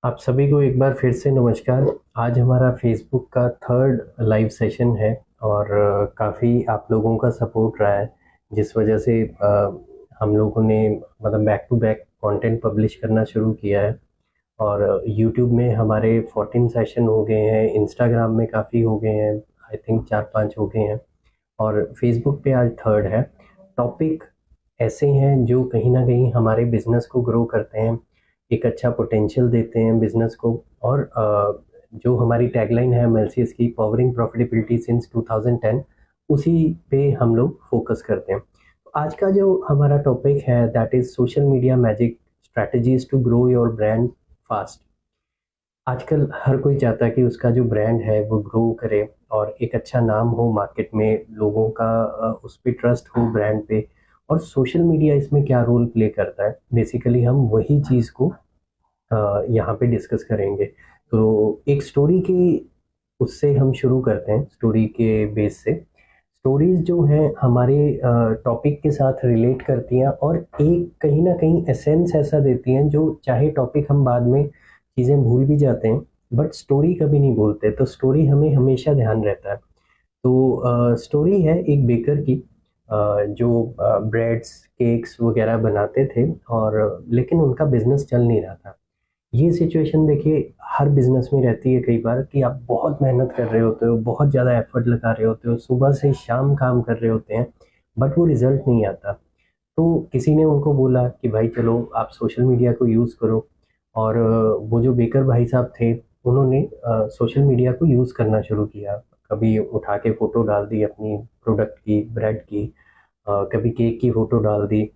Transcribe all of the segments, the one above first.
आप सभी को एक बार फिर से नमस्कार। आज हमारा फेसबुक का थर्ड लाइव सेशन है और काफ़ी आप लोगों का सपोर्ट रहा है, जिस वजह से हम लोगों ने मतलब back to back content publish करना शुरू किया है। और यूट्यूब में हमारे 14 सेशन हो गए हैं, इंस्टाग्राम में काफ़ी हो गए हैं, आई थिंक 4-5 हो गए हैं, और फेसबुक पे आज थर्ड है। टॉपिक ऐसे हैं जो कहीं ना कहीं हमारे बिजनेस को ग्रो करते हैं, एक अच्छा पोटेंशियल देते हैं बिजनेस को। और जो हमारी टैगलाइन है एमएलसीएस की, पावरिंग प्रॉफिटेबिलिटी सिंस 2010, उसी पे हम लोग फोकस करते हैं। तो आज का जो हमारा टॉपिक है that is social media magic strategies to grow your brand fast. आजकल हर कोई चाहता है कि उसका जो ब्रांड है वो ग्रो करे और एक अच्छा नाम हो मार्केट में, लोगों का उस पे ट्रस्ट हो ब्रांड पे। और सोशल मीडिया इसमें क्या रोल प्ले करता है, बेसिकली हम वही चीज़ को यहाँ पे डिस्कस करेंगे। तो एक स्टोरी की उससे हम शुरू करते हैं, स्टोरी के बेस से। स्टोरीज जो हैं हमारे टॉपिक के साथ रिलेट करती हैं और एक कहीं ना कहीं एसेंस ऐसा देती हैं जो, चाहे टॉपिक हम बाद में चीज़ें भूल भी जाते हैं, बट स्टोरी कभी नहीं भूलते, तो स्टोरी हमें हमेशा ध्यान रहता है। तो स्टोरी है एक बेकर की, जो ब्रेड्स केक्स वगैरह बनाते थे, और लेकिन उनका बिजनेस चल नहीं रहा था। ये सिचुएशन देखिए हर बिजनेस में रहती है कई बार, कि आप बहुत मेहनत कर रहे होते हो, बहुत ज़्यादा एफर्ट लगा रहे होते हो, सुबह से शाम काम कर रहे होते हैं, बट वो रिजल्ट नहीं आता। तो किसी ने उनको बोला कि भाई चलो आप सोशल मीडिया को यूज़ करो। और वो जो बेकर भाई साहब थे, उन्होंने सोशल मीडिया को यूज़ करना शुरू किया। कभी उठा के फ़ोटो डाल दी अपनी प्रोडक्ट की, ब्रेड की, कभी केक की फ़ोटो डाल दी।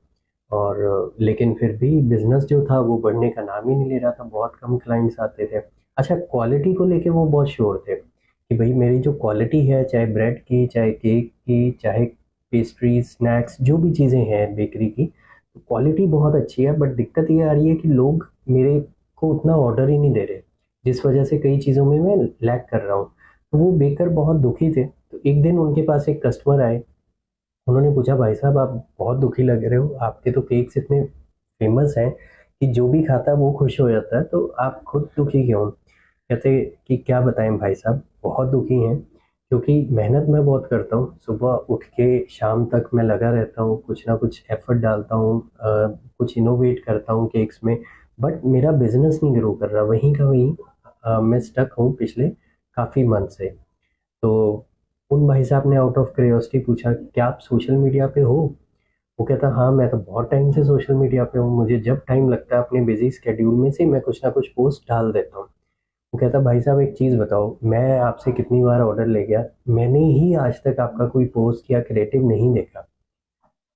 और लेकिन फिर भी बिज़नेस जो था वो बढ़ने का नाम ही नहीं ले रहा था, बहुत कम क्लाइंट्स आते थे। अच्छा, क्वालिटी को लेके वो बहुत श्योर थे कि भाई मेरी जो क्वालिटी है, चाहे ब्रेड की, चाहे केक की, चाहे पेस्ट्री स्नैक्स जो भी चीज़ें हैं बेकरी की, तो क्वालिटी बहुत अच्छी है। बट दिक्कत ये आ रही है कि लोग मेरे को उतना ऑर्डर ही नहीं दे रहे, जिस वजह से कई चीज़ों में मैं लैग कर रहा हूँ। तो वो बेकर बहुत दुखी थे। तो एक दिन उनके पास एक कस्टमर आए। उन्होंने पूछा, भाई साहब आप बहुत दुखी लग रहे हो, आपके तो केक्स इतने फेमस हैं कि जो भी खाता है वो खुश हो जाता है, तो आप खुद दुखी क्यों? कहते कि क्या बताएं भाई साहब, बहुत दुखी हैं क्योंकि मेहनत मैं बहुत करता हूँ, सुबह उठ के शाम तक मैं लगा रहता हूँ, कुछ ना कुछ एफर्ट डालता हूँ, कुछ इनोवेट करता हूँ केक्स में, बट मेरा बिजनेस नहीं ग्रो कर रहा, वहीं का वहीं मैं स्टक हूँ पिछले काफ़ी मंथ से। तो उन भाई साहब ने आउट ऑफ क्यूरियोसिटी पूछा, क्या आप सोशल मीडिया पे हो? वो कहता, हाँ मैं तो बहुत टाइम से सोशल मीडिया पे हूँ, मुझे जब टाइम लगता है अपने बिजी स्केड्यूल में से मैं कुछ ना कुछ पोस्ट डाल देता हूँ। वो कहता, भाई साहब एक चीज़ बताओ, मैं आपसे कितनी बार ऑर्डर ले गया, मैंने ही आज तक आपका कोई पोस्ट या क्रिएटिव नहीं देखा।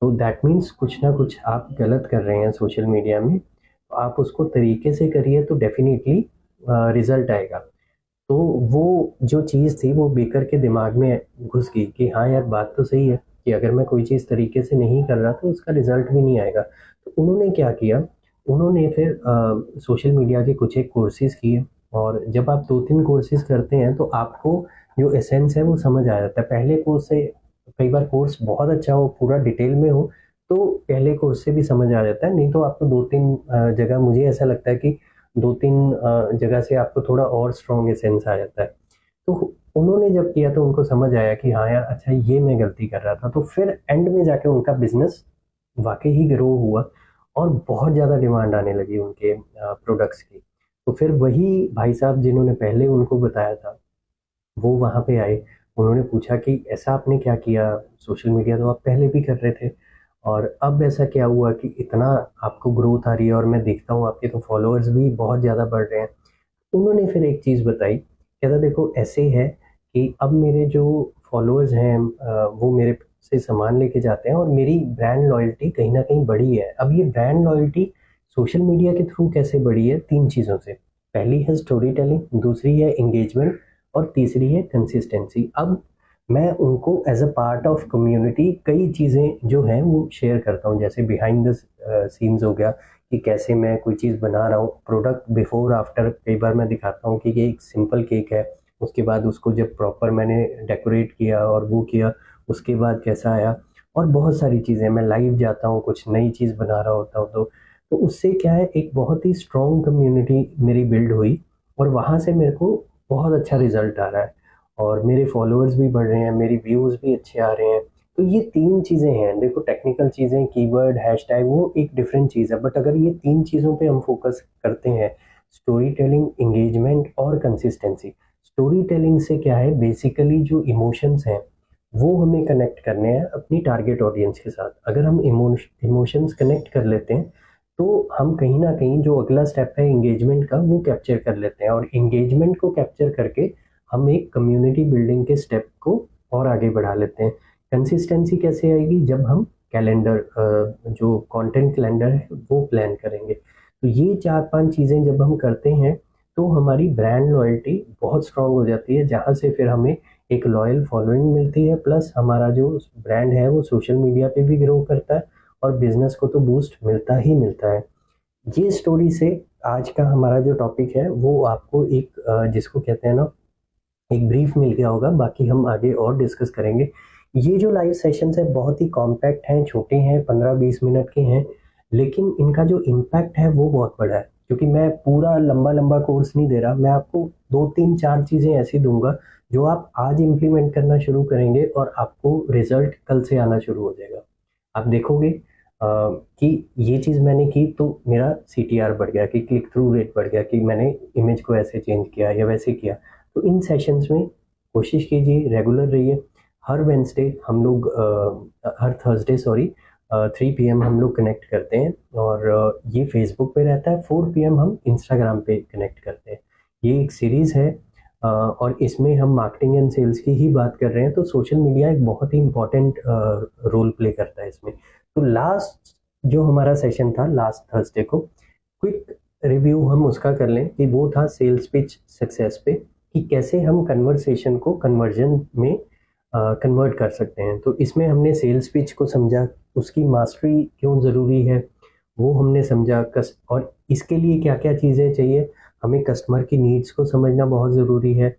तो दैट मीन्स कुछ ना कुछ आप गलत कर रहे हैं सोशल मीडिया में, तो आप उसको तरीके से करिए तो डेफिनेटली रिजल्ट आएगा। तो वो जो चीज़ थी वो बेकर के दिमाग में घुस गई कि हाँ यार, बात तो सही है कि अगर मैं कोई चीज़ तरीके से नहीं कर रहा तो उसका रिजल्ट भी नहीं आएगा। तो उन्होंने क्या किया, उन्होंने फिर सोशल मीडिया के कुछ एक कोर्सेज किए। और जब आप 2-3 कोर्सेज करते हैं तो आपको जो एसेंस है वो समझ आ जाता है। पहले कोर्स से, कई बार कोर्स बहुत अच्छा हो, पूरा डिटेल में हो, तो पहले कोर्स से भी समझ आ जाता है, नहीं तो आपको 2-3 जगह, मुझे ऐसा लगता है कि 2-3 जगह से आपको थोड़ा और स्ट्रॉन्ग एसेंस आ जाता है। तो उन्होंने जब किया तो उनको समझ आया कि हाँ यार, अच्छा ये मैं गलती कर रहा था। तो फिर एंड में जाके उनका बिजनेस वाकई ही ग्रो हुआ और बहुत ज़्यादा डिमांड आने लगी उनके प्रोडक्ट्स की। तो फिर वही भाई साहब जिन्होंने पहले उनको बताया था, वो वहाँ पे आए। उन्होंने पूछा कि ऐसा आपने क्या किया, सोशल मीडिया तो आप पहले भी कर रहे थे, और अब ऐसा क्या हुआ कि इतना आपको ग्रोथ आ रही है, और मैं देखता हूँ आपके तो फॉलोअर्स भी बहुत ज़्यादा बढ़ रहे हैं। उन्होंने फिर एक चीज़ बताई, कहता देखो ऐसे है कि अब मेरे जो फॉलोअर्स हैं वो मेरे से सामान लेके जाते हैं और मेरी ब्रांड लॉयल्टी कहीं ना कहीं बढ़ी है। अब ये ब्रांड लॉयल्टी सोशल मीडिया के थ्रू कैसे बढ़ी है? 3 चीज़ों से। पहली है स्टोरी टेलिंग, दूसरी है इंगेजमेंट, और तीसरी है कंसिस्टेंसी। अब मैं उनको as a part of community कई चीज़ें जो हैं वो शेयर करता हूँ, जैसे बिहाइंड द सीन्स हो गया, कि कैसे मैं कोई चीज़ बना रहा हूँ, प्रोडक्ट बिफोर आफ्टर कई बार मैं दिखाता हूँ कि ये एक सिंपल केक है, उसके बाद उसको जब प्रॉपर मैंने डेकोरेट किया और वो किया, उसके बाद कैसा आया। और बहुत सारी चीज़ें, मैं लाइव जाता हूँ, कुछ नई चीज़ बना रहा होता हूँ, तो तो उससे क्या है, एक बहुत ही स्ट्रॉन्ग कम्युनिटी मेरी बिल्ड हुई और वहाँ से मेरे को बहुत अच्छा रिजल्ट आ रहा है और मेरे फॉलोअर्स भी बढ़ रहे हैं, मेरी व्यूज़ भी अच्छे आ रहे हैं। तो ये 3 चीज़ें हैं। देखो, टेक्निकल चीज़ें, कीवर्ड, हैशटैग, वो एक डिफरेंट चीज़ है, बट अगर ये 3 चीज़ों पे हम फोकस करते हैं, स्टोरी टेलिंग, एंगेजमेंट और कंसिस्टेंसी। स्टोरी टेलिंग से क्या है, बेसिकली जो इमोशंस हैं वो हमें कनेक्ट करने हैं अपनी टारगेट ऑडियंस के साथ। अगर हम इमोशंस कनेक्ट कर लेते हैं तो हम कहीं ना कहीं जो अगला स्टेप है एंगेजमेंट का, वो कैप्चर कर लेते हैं और एंगेजमेंट को कैप्चर करके हम एक कम्युनिटी बिल्डिंग के स्टेप को और आगे बढ़ा लेते हैं। कंसिस्टेंसी कैसे आएगी, जब हम कैलेंडर, जो कंटेंट कैलेंडर है वो प्लान करेंगे। तो ये 4-5 चीज़ें जब हम करते हैं तो हमारी ब्रांड लॉयल्टी बहुत स्ट्रांग हो जाती है, जहाँ से फिर हमें एक लॉयल फॉलोइंग मिलती है, प्लस हमारा जो ब्रांड है वो सोशल मीडिया पे भी ग्रो करता है और बिजनेस को तो बूस्ट मिलता ही मिलता है। ये स्टोरी से आज का हमारा जो टॉपिक है वो आपको एक जिसको कहते हैं ना, एक ब्रीफ मिल गया होगा। बाकी हम आगे और डिस्कस करेंगे। ये जो लाइव सेशंस है बहुत ही कॉम्पैक्ट हैं, छोटे हैं, 15-20 मिनट के हैं, लेकिन इनका जो इम्पैक्ट है वो बहुत बड़ा है, क्योंकि मैं पूरा लंबा लंबा कोर्स नहीं दे रहा। मैं आपको 2-3-4 चीज़ें ऐसी दूंगा जो आप आज इम्प्लीमेंट करना शुरू करेंगे और आपको रिजल्ट कल से आना शुरू हो जाएगा। आप देखोगे कि ये चीज़ मैंने की तो मेरा CTR बढ़ गया, कि क्लिक थ्रू रेट बढ़ गया, कि मैंने इमेज को ऐसे चेंज किया या वैसे किया। तो इन सेशंस में कोशिश कीजिए, रेगुलर रहिए। हर वेंसडे हम लोग हर थर्सडे सॉरी 3 PM हम लोग कनेक्ट करते हैं और ये फेसबुक पे रहता है। 4 PM हम इंस्टाग्राम पे कनेक्ट करते हैं। ये एक सीरीज़ है और इसमें हम मार्केटिंग एंड सेल्स की ही बात कर रहे हैं, तो सोशल मीडिया एक बहुत ही इम्पोर्टेंट रोल प्ले करता है इसमें। तो लास्ट जो हमारा सेशन था लास्ट थर्सडे को, क्विक रिव्यू हम उसका कर लें कि वो था सेल्स पिच सक्सेस पे, कि कैसे हम कन्वर्सेशन को कन्वर्जन में कन्वर्ट कर सकते हैं। तो इसमें हमने सेल्स पिच को समझा, उसकी मास्टरी क्यों ज़रूरी है वो हमने समझा, और इसके लिए क्या क्या चीज़ें चाहिए। हमें कस्टमर की नीड्स को समझना बहुत ज़रूरी है,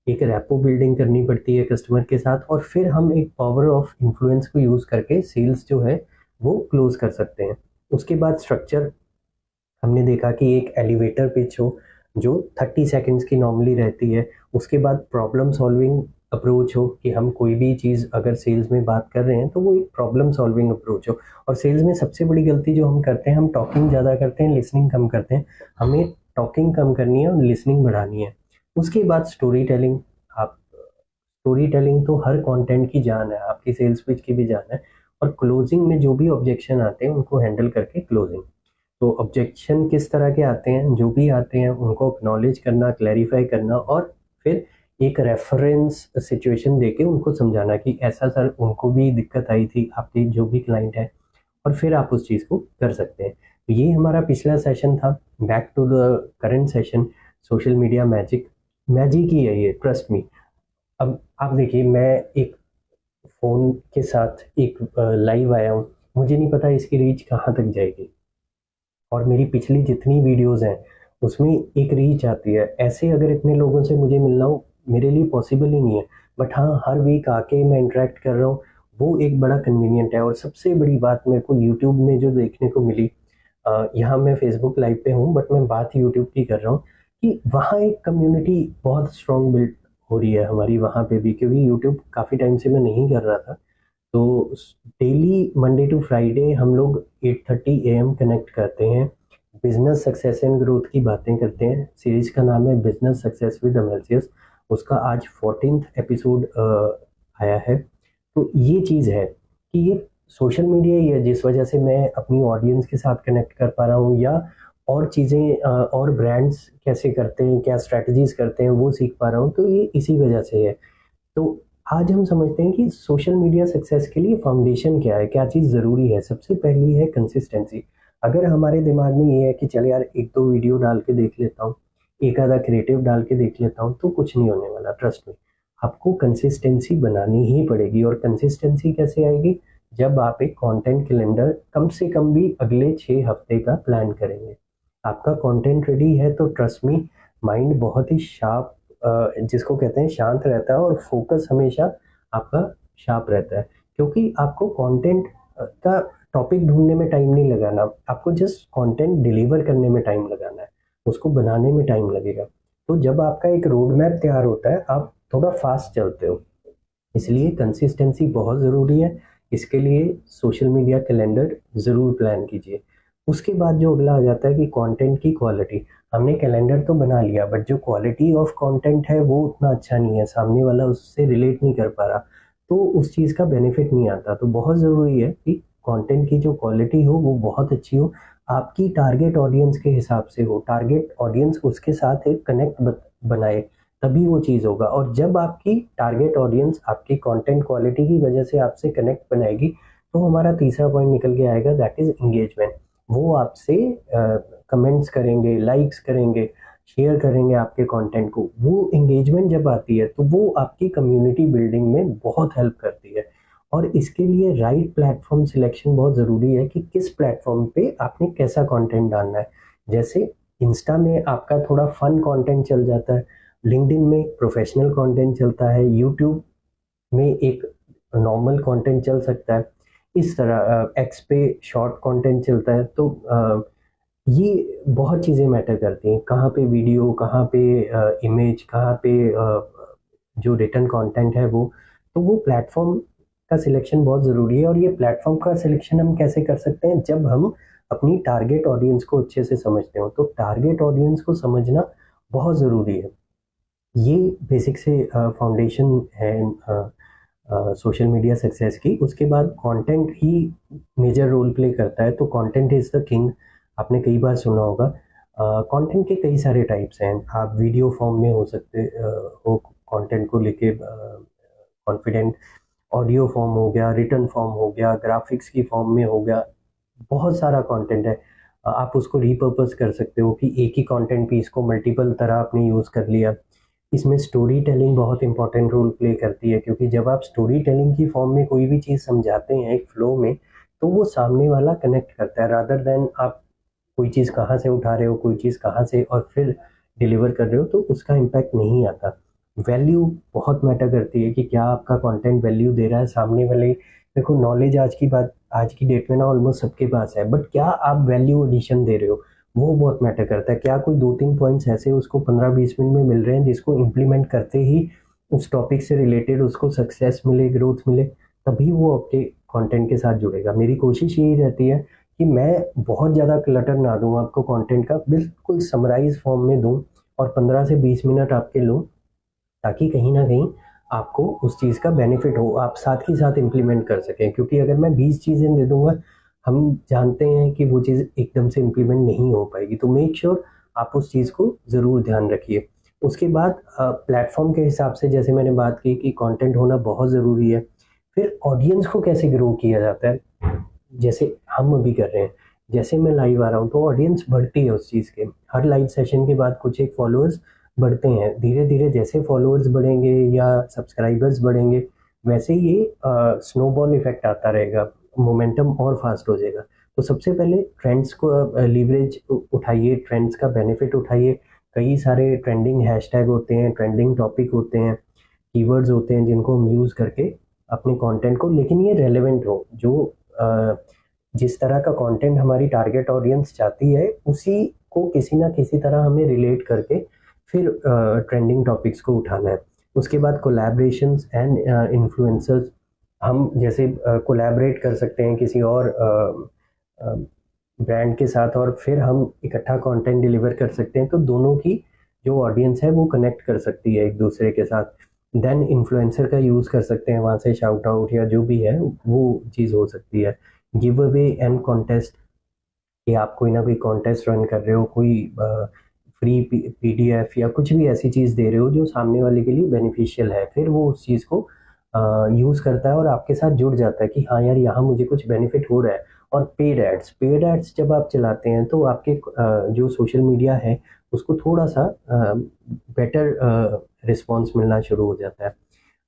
एक रैपो बिल्डिंग करनी पड़ती है कस्टमर के साथ, और फिर हम एक पावर ऑफ इन्फ्लुएंस को यूज़ करके सेल्स जो है वो क्लोज कर सकते हैं। उसके बाद स्ट्रक्चर हमने देखा कि एक एलिवेटर पिच हो जो 30 सेकंड्स की नॉर्मली रहती है। उसके बाद प्रॉब्लम सॉल्विंग अप्रोच हो, कि हम कोई भी चीज़ अगर सेल्स में बात कर रहे हैं तो वो एक प्रॉब्लम सॉल्विंग अप्रोच हो। और सेल्स में सबसे बड़ी गलती जो हम करते हैं, हम टॉकिंग ज़्यादा करते हैं, लिसनिंग कम करते हैं। हमें टॉकिंग कम करनी है और लिसनिंग बढ़ानी है। उसके बाद स्टोरी टेलिंग। आप स्टोरी टेलिंग तो हर कंटेंट की जान है, आपकी सेल्स पिच की भी जान है। और क्लोजिंग में जो भी ऑब्जेक्शन आते हैं उनको हैंडल करके क्लोजिंग। तो ऑब्जेक्शन किस तरह के आते हैं, जो भी आते हैं उनको एक्नॉलेज करना, क्लैरिफाई करना, और फिर एक रेफरेंस सिचुएशन देके उनको समझाना कि ऐसा सर उनको भी दिक्कत आई थी, आपकी जो भी क्लाइंट है, और फिर आप उस चीज़ को कर सकते हैं। तो ये हमारा पिछला सेशन था। Back to the current session, social media magic. Magic ही है ये, ट्रस्ट मी। अब आप देखिए, मैं एक फ़ोन के साथ एक लाइव आया हूँ, मुझे नहीं पता इसकी रीच कहाँ तक जाएगी, और मेरी पिछली जितनी वीडियोस हैं उसमें एक रीच आती है। ऐसे अगर इतने लोगों से मुझे मिलना हो, मेरे लिए पॉसिबल ही नहीं है। बट हाँ, हर वीक आके मैं इंटरेक्ट कर रहा हूँ, वो एक बड़ा कन्वीनियंट है। और सबसे बड़ी बात मेरे को यूट्यूब में जो देखने को मिली, यहाँ मैं फेसबुक लाइव पे हूँ बट मैं बात यूट्यूब की कर रहा हूँ, कि वहाँ एक कम्युनिटी बहुत स्ट्रॉन्ग बिल्ड हो रही है हमारी वहाँ पे भी, क्योंकि यूट्यूब काफ़ी टाइम से मैं नहीं कर रहा था। तो डेली मंडे टू फ्राइडे हम लोग 8:30 AM कनेक्ट करते हैं, बिजनेस सक्सेस एंड ग्रोथ की बातें करते हैं। सीरीज का नाम है बिजनेस सक्सेस विद अमेल्सियस। उसका आज 14th एपिसोड आया है। तो ये चीज़ है कि ये सोशल मीडिया ही है जिस वजह से मैं अपनी ऑडियंस के साथ कनेक्ट कर पा रहा हूँ, या और चीज़ें और ब्रांड्स कैसे करते हैं, क्या स्ट्रैटेजीज करते हैं, वो सीख पा रहा हूँ। तो ये इसी वजह से है। तो आज हम समझते हैं कि सोशल मीडिया सक्सेस के लिए फाउंडेशन क्या है, क्या चीज़ ज़रूरी है। सबसे पहली है कंसिस्टेंसी। अगर हमारे दिमाग में ये है कि चल यार एक दो वीडियो डाल के देख लेता हूँ, एक आधा क्रिएटिव डाल के देख लेता हूँ, तो कुछ नहीं होने वाला। ट्रस्ट में, आपको कंसिस्टेंसी बनानी ही पड़ेगी। और कंसिस्टेंसी कैसे आएगी, जब आप एक कंटेंट कैलेंडर कम से कम भी अगले 6 हफ्ते का प्लान करेंगे। आपका कंटेंट रेडी है तो ट्रस्ट मी, माइंड बहुत ही शार्प, जिसको कहते हैं शांत रहता है, और फोकस हमेशा आपका शार्प रहता है, क्योंकि आपको कंटेंट का टॉपिक ढूंढने में टाइम नहीं लगाना, आपको जस्ट कंटेंट डिलीवर करने में टाइम लगाना है, उसको बनाने में टाइम लगेगा। तो जब आपका एक रोड मैप तैयार होता है, आप थोड़ा फास्ट चलते हो, इसलिए कंसिस्टेंसी बहुत ज़रूरी है। इसके लिए सोशल मीडिया कैलेंडर ज़रूर प्लान कीजिए। उसके बाद जो अगला आ जाता है कि कंटेंट की क्वालिटी। हमने कैलेंडर तो बना लिया, बट जो क्वालिटी ऑफ कंटेंट है वो उतना अच्छा नहीं है, सामने वाला उससे रिलेट नहीं कर पा रहा, तो उस चीज़ का बेनिफिट नहीं आता। तो बहुत ज़रूरी है कि कंटेंट की जो क्वालिटी हो वो बहुत अच्छी हो, आपकी टारगेट ऑडियंस के हिसाब से हो, टारगेट ऑडियंस उसके साथ एक कनेक्ट बनाए, तभी वो चीज़ होगा। और जब आपकी टारगेट ऑडियंस आपकी कंटेंट क्वालिटी की वजह से आपसे कनेक्ट बनाएगी, तो हमारा तीसरा पॉइंट निकल के आएगा, दैट इज़ एंगेजमेंट। वो आपसे कमेंट्स करेंगे, लाइक्स करेंगे, शेयर करेंगे आपके कंटेंट को। वो एंगेजमेंट जब आती है तो वो आपकी कम्युनिटी बिल्डिंग में बहुत हेल्प करती है। और इसके लिए राइट प्लेटफॉर्म सिलेक्शन बहुत ज़रूरी है कि किस प्लेटफॉर्म पे आपने कैसा कंटेंट डालना है। जैसे इंस्टा में आपका थोड़ा फन कंटेंट चल जाता है, लिंक्डइन में प्रोफेशनल कंटेंट चलता है, यूट्यूब में एक नॉर्मल कंटेंट चल सकता है, इस तरह एक्स पे शॉर्ट कंटेंट चलता है। तो ये बहुत चीज़ें मैटर करती हैं, कहाँ पे वीडियो, कहाँ पे इमेज, कहाँ पे जो रिटन कंटेंट है वो। तो वो प्लेटफॉर्म का सिलेक्शन बहुत ज़रूरी है। और ये प्लेटफॉर्म का सिलेक्शन हम कैसे कर सकते हैं, जब हम अपनी टारगेट ऑडियंस को अच्छे से समझते हो। तो टारगेट ऑडियंस को समझना बहुत ज़रूरी है। ये बेसिक से फाउंडेशन है सोशल मीडिया सक्सेस की। उसके बाद कंटेंट ही मेजर रोल प्ले करता है। तो कंटेंट इज़ द किंग, आपने कई बार सुना होगा। कंटेंट के कई सारे टाइप्स हैं, आप वीडियो फॉर्म में हो सकते हो कंटेंट को लेके कॉन्फिडेंट, ऑडियो फॉर्म हो गया, रिटन फॉर्म हो गया, ग्राफिक्स की फॉर्म में हो गया, बहुत सारा कंटेंट है। आप उसको रीपर्पस कर सकते हो कि एक ही कंटेंट पीस को मल्टीपल तरह आपने यूज़ कर लिया। इसमें स्टोरी टेलिंग बहुत इंपॉर्टेंट रोल प्ले करती है, क्योंकि जब आप स्टोरी टेलिंग की फॉर्म में कोई भी चीज़ समझाते हैं एक फ्लो में, तो वो सामने वाला कनेक्ट करता है, रादर देन आप कोई चीज़ कहाँ से उठा रहे हो, कोई चीज़ कहाँ से और फिर डिलीवर कर रहे हो, तो उसका इम्पैक्ट नहीं आता। वैल्यू बहुत मैटर करती है कि क्या आपका कंटेंट वैल्यू दे रहा है सामने वाले। देखो, नॉलेज आज की डेट में ना ऑलमोस्ट सबके पास है, बट क्या आप वैल्यू एडिशन दे रहे हो, वो बहुत मैटर करता है। क्या कोई 2-3 पॉइंट्स ऐसे उसको 15-20 मिनट में मिल रहे हैं, जिसको इम्प्लीमेंट करते ही उस टॉपिक से रिलेटेड उसको सक्सेस मिले, ग्रोथ मिले, तभी वो आपके कंटेंट के साथ जुड़ेगा। मेरी कोशिश यही रहती है कि मैं बहुत ज़्यादा क्लटर ना दूँ आपको कंटेंट का, बिल्कुल समराइज फॉर्म में दूँ और 15 से 20 मिनट आपके लूँ, ताकि कहीं न कहीं आपको उस चीज़ का बेनिफिट हो, आप साथ ही साथ इम्प्लीमेंट कर सकें। क्योंकि अगर मैं 20 चीज़ें दे दूँगा, हम जानते हैं कि वो चीज़ एकदम से इम्प्लीमेंट नहीं हो पाएगी। तो मेक श्योर आप उस चीज़ को ज़रूर ध्यान रखिए। उसके बाद प्लेटफ़ॉर्म के हिसाब से जैसे मैंने बात की कि कंटेंट होना बहुत ज़रूरी है। फिर ऑडियंस को कैसे ग्रो किया जाता है, जैसे हम अभी कर रहे हैं, जैसे मैं लाइव आ रहा हूँ तो ऑडियंस बढ़ती है उस चीज़ के। हर लाइव सेशन के बाद कुछ एक फॉलोअर्स बढ़ते हैं, धीरे-धीरे जैसे फॉलोअर्स बढ़ेंगे या सब्सक्राइबर्स बढ़ेंगे, वैसे ही ये स्नोबॉल इफ़ेक्ट आता रहेगा, मोमेंटम और फास्ट हो जाएगा। तो सबसे पहले ट्रेंड्स को लीवरेज उठाइए, ट्रेंड्स का बेनिफिट उठाइए। कई सारे ट्रेंडिंग हैशटैग होते हैं, ट्रेंडिंग टॉपिक होते हैं, कीवर्ड्स होते हैं, जिनको हम यूज़ करके अपने कंटेंट को, लेकिन ये रेलेवेंट हो, जो अ, जिस तरह का कंटेंट हमारी टारगेट ऑडियंस चाहती है, उसी को किसी ना किसी तरह हमें रिलेट करके फिर ट्रेंडिंग टॉपिक्स को उठाना है। उसके बाद कोलैबोरेशंस एंड इन्फ्लुएंसर्स, हम जैसे कोलैबोरेट कर सकते हैं किसी और ब्रांड के साथ, और फिर हम इकट्ठा कंटेंट डिलीवर कर सकते हैं, तो दोनों की जो ऑडियंस है वो कनेक्ट कर सकती है एक दूसरे के साथ। देन इन्फ्लुएंसर का यूज़ कर सकते हैं, वहाँ से शाउट आउट या जो भी है वो चीज़ हो सकती है। गिव अवे एंड कॉन्टेस्ट, कि आप कोई ना कोई कॉन्टेस्ट रन कर रहे हो, कोई फ्री पीडीएफ या कुछ भी ऐसी चीज़ दे रहे हो जो सामने वाले के लिए बेनिफिशियल है, फिर वो उस चीज़ को यूज़ करता है और आपके साथ जुड़ जाता है कि हाँ यार, यहाँ मुझे कुछ बेनिफिट हो रहा है। और पेड एड्स जब आप चलाते हैं तो आपके जो सोशल मीडिया है उसको थोड़ा सा बेटर रिस्पॉन्स मिलना शुरू हो जाता है।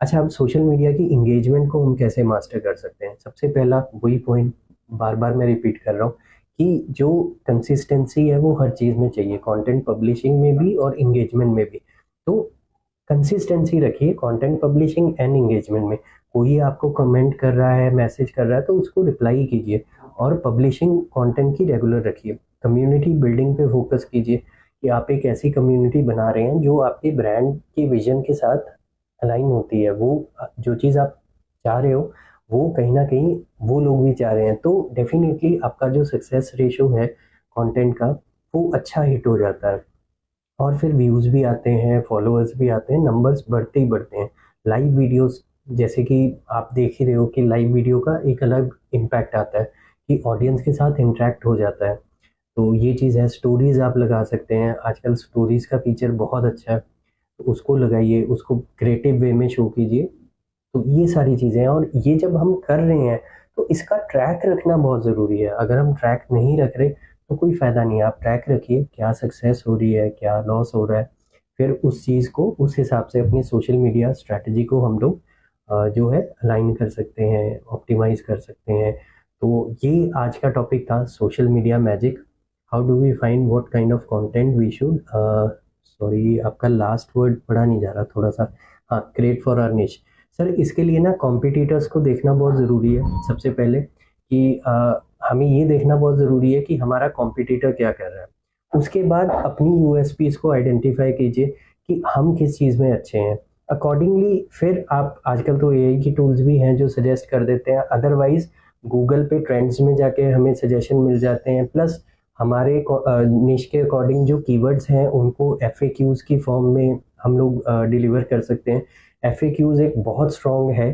अच्छा, अब सोशल मीडिया की इंगेजमेंट को हम कैसे मास्टर कर सकते हैं? सबसे पहला वही पॉइंट बार बार मैं रिपीट कर रहा हूँ कि जो कंसिस्टेंसी है वो हर चीज़ में चाहिए, कंटेंट पब्लिशिंग में भी और इंगेजमेंट में भी। तो कंसिस्टेंसी रखिए कंटेंट पब्लिशिंग एंड इंगेजमेंट में। कोई आपको कमेंट कर रहा है, मैसेज कर रहा है, तो उसको रिप्लाई कीजिए। और पब्लिशिंग कंटेंट की रेगुलर रखिए। कम्युनिटी बिल्डिंग पे फोकस कीजिए कि आप एक ऐसी कम्युनिटी बना रहे हैं जो आपके ब्रांड के विजन के साथ अलाइन होती है। वो जो चीज़ आप चाह रहे हो वो कहीं ना कहीं वो लोग भी चाह रहे हैं, तो डेफिनेटली आपका जो सक्सेस रेशो है कंटेंट का वो अच्छा हिट हो जाता है। और फिर व्यूज़ भी आते हैं, फॉलोअर्स भी आते हैं, नंबर्स बढ़ते ही बढ़ते हैं। लाइव वीडियोस, जैसे कि आप देख ही रहे हो कि लाइव वीडियो का एक अलग इम्पैक्ट आता है कि ऑडियंस के साथ इंटरेक्ट हो जाता है। तो ये चीज़ है। स्टोरीज आप लगा सकते हैं, आजकल स्टोरीज का फीचर बहुत अच्छा है, तो उसको लगाइए, उसको क्रिएटिव वे में शो कीजिए। तो ये सारी चीज़ें हैं, और ये जब हम कर रहे हैं तो इसका ट्रैक रखना बहुत ज़रूरी है। अगर हम ट्रैक नहीं रख रहे तो कोई फ़ायदा नहीं है। आप ट्रैक रखिए, क्या सक्सेस हो रही है, क्या लॉस हो रहा है, फिर उस चीज़ को उस हिसाब से अपनी सोशल मीडिया स्ट्रैटेजी को हम लोग जो है अलाइन कर सकते हैं, ऑप्टिमाइज कर सकते हैं। तो ये आज का टॉपिक था, social media magic. How do we find what kind of content we should, sorry आपका लास्ट वर्ड पढ़ा नहीं जा रहा थोड़ा सा, हाँ, create for our niche. Sir इसके लिए ना कॉम्पिटिटर्स को देखना बहुत ज़रूरी है सबसे पहले, कि हमें ये देखना बहुत ज़रूरी है कि हमारा कॉम्पिटिटर क्या कर रहा है। उसके बाद अपनी यूएसपीज को आइडेंटिफाई कीजिए कि हम किस चीज़ में अच्छे हैं। अकॉर्डिंगली फिर आप, आजकल तो एआई की टूल्स भी हैं जो सजेस्ट कर देते हैं, अदरवाइज गूगल पे ट्रेंड्स में जाके हमें सजेशन मिल जाते हैं। प्लस हमारे निश के अकॉर्डिंग जो कीवर्ड्स हैं उनको एफएक्यूज की फॉर्म में हम लोग डिलीवर कर सकते हैं। एफएक्यूज एक बहुत स्ट्रॉन्ग है,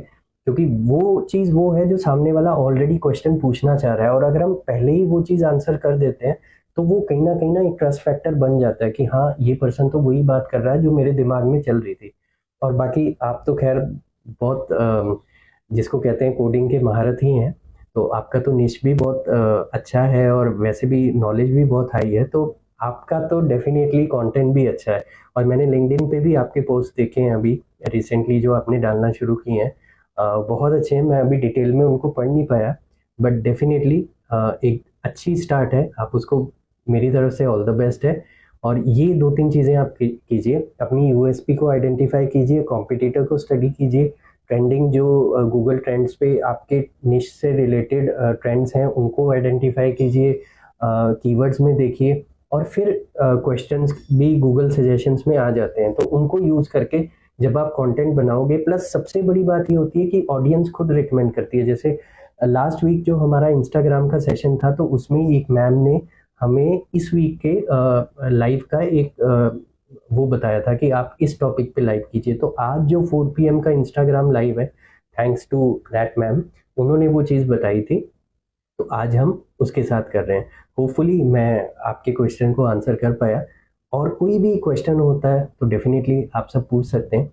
क्योंकि वो चीज़ वो है जो सामने वाला ऑलरेडी क्वेश्चन पूछना चाह रहा है, और अगर हम पहले ही वो चीज़ आंसर कर देते हैं तो वो कहीं ना एक ट्रस्ट फैक्टर बन जाता है कि हाँ ये पर्सन तो वही बात कर रहा है जो मेरे दिमाग में चल रही थी। और बाकी आप तो खैर बहुत जिसको कहते हैं कोडिंग के महारत ही हैं, तो आपका तो निश भी बहुत अच्छा है, और वैसे भी नॉलेज भी बहुत हाई है, तो आपका तो डेफिनेटली कंटेंट भी अच्छा है। और मैंने लिंक्डइन पे भी आपके पोस्ट देखे हैं अभी रिसेंटली जो आपने डालना शुरू किए हैं, बहुत अच्छे हैं। मैं अभी डिटेल में उनको पढ़ नहीं पाया, बट डेफिनेटली एक अच्छी स्टार्ट है। आप उसको, मेरी तरफ से ऑल द बेस्ट है। और ये दो तीन चीज़ें आप कीजिए, अपनी यूएसपी को आइडेंटिफाई कीजिए, कॉम्पिटिटर को स्टडी कीजिए, ट्रेंडिंग जो गूगल ट्रेंड्स पे आपके निश से रिलेटेड ट्रेंड्स हैं उनको आइडेंटिफाई कीजिए, कीवर्ड्स में देखिए, और फिर क्वेश्चंस भी गूगल सजेशंस में आ जाते हैं, तो उनको यूज़ करके जब आप कंटेंट बनाओगे, प्लस सबसे बड़ी बात ये होती है कि ऑडियंस खुद रिकमेंड करती है। जैसे लास्ट वीक जो हमारा इंस्टाग्राम का सेशन था, तो उसमें एक मैम ने हमें इस वीक के लाइव का एक वो बताया था कि आप इस टॉपिक पे लाइव कीजिए। तो आज जो 4 PM का इंस्टाग्राम लाइव है, थैंक्स टू दैट मैम, उन्होंने वो चीज़ बताई थी, तो आज हम उसके साथ कर रहे हैं। होपफुली मैं आपके क्वेश्चन को आंसर कर पाया, और कोई भी क्वेश्चन होता है तो डेफिनेटली आप सब पूछ सकते हैं।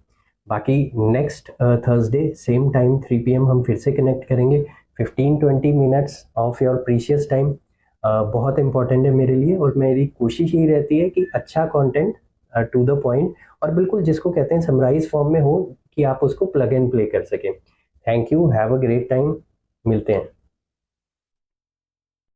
बाकी next Thursday same time 3 PM हम फिर से कनेक्ट करेंगे। 15-20 minutes of your precious time बहुत इंपॉर्टेंट है मेरे लिए, और मेरी कोशिश यही रहती है कि अच्छा कंटेंट टू द पॉइंट, और बिल्कुल जिसको कहते हैं समराइज फॉर्म में हो, कि आप उसको प्लग एंड प्ले कर सकें। Thank you, have a great time, मिलते हैं।